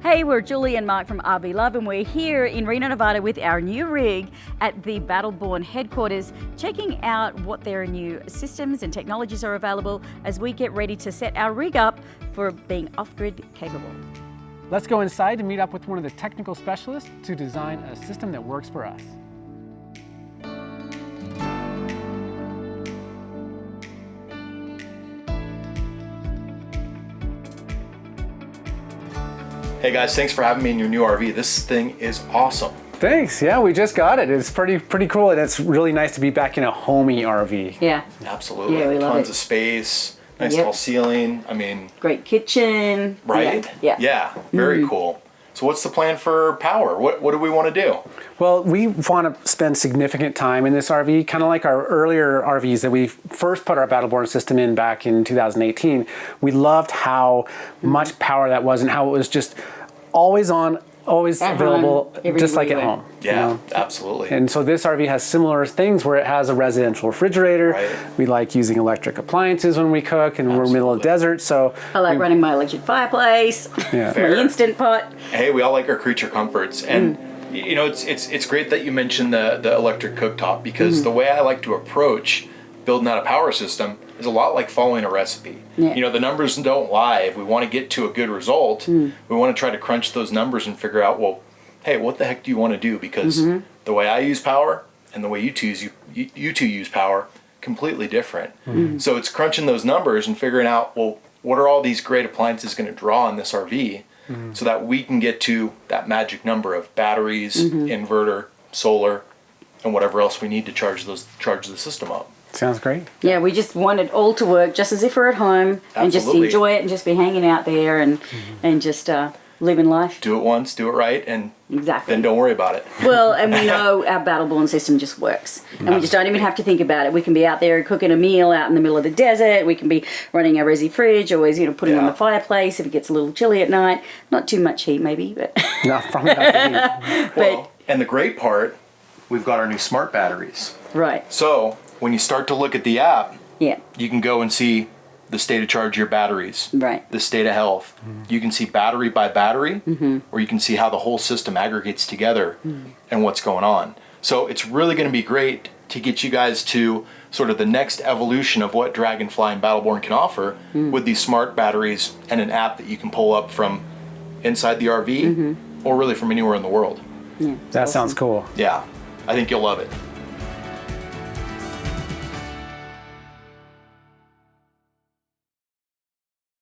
Hey, we're Julie and Marc from RV Love, and we're here in Reno, Nevada with our new rig at the Battleborn headquarters, checking out what their new systems and technologies are available as we get ready to set our rig up for being off-grid capable. Let's go inside to meet up with one of the technical specialists to design a system that works for us. Hey guys, thanks for having me in your new RV. This thing is awesome. Thanks. Yeah, we just got it. It's pretty cool, and it's really nice to be back in a homey RV. Yeah. Absolutely. Yeah, we love Tons it. of space, nice tall ceiling. I mean, Great kitchen. right? Yeah. Very cool. So what's the plan for power? What do we want to do? Well, we want to spend significant time in this RV, kind of like our earlier RVs that we first put our Battleborn system in back in 2018. We loved how much power that was and how it was just always on, always At available, home, just like at everywhere. home. Yeah, absolutely. And so this RV has similar things where it has a residential refrigerator. Right. We like using electric appliances when we cook, and we're middle of the desert, so I like running my electric fireplace, yeah. my Fair. Instant Pot. Hey, we all like our creature comforts, and you know, it's great that you mentioned the electric cooktop, because the way I like to approach building out a power system is a lot like following a recipe. Yeah. You know, the numbers don't lie. If we want to get to a good result, we want to try to crunch those numbers and figure out, well, hey, what the heck do you want to do? Because the way I use power and the way you two use power, completely different. So it's crunching those numbers and figuring out, well, what are all these great appliances going to draw in this RV so that we can get to that magic number of batteries, inverter, solar, and whatever else we need to charge the system up. Sounds great. Yeah, we just want it all to work just as if we're at home and just Absolutely. enjoy it and just be hanging out there and just living life. Do it once, do it right, and Exactly. then don't worry about it. Well, and we know our Battleborn system just works. And we just don't even have to think about it. We can be out there cooking a meal out in the middle of the desert. We can be running our resi fridge, always, putting on Yeah. the fireplace if it gets a little chilly at night. Not too much heat, maybe, but No, probably not the heat. Well, and the great part, we've got our new smart batteries. right. So when you start to look at the app, Yeah, you can go and see the state of charge of your batteries, right. the state of health. You can see battery by battery, or you can see how the whole system aggregates together and what's going on. So it's really going to be great to get you guys to sort of the next evolution of what Dragonfly and Battleborn can offer with these smart batteries and an app that you can pull up from inside the RV or really from anywhere in the world. Yeah. That sounds cool. Yeah, I think you'll love it.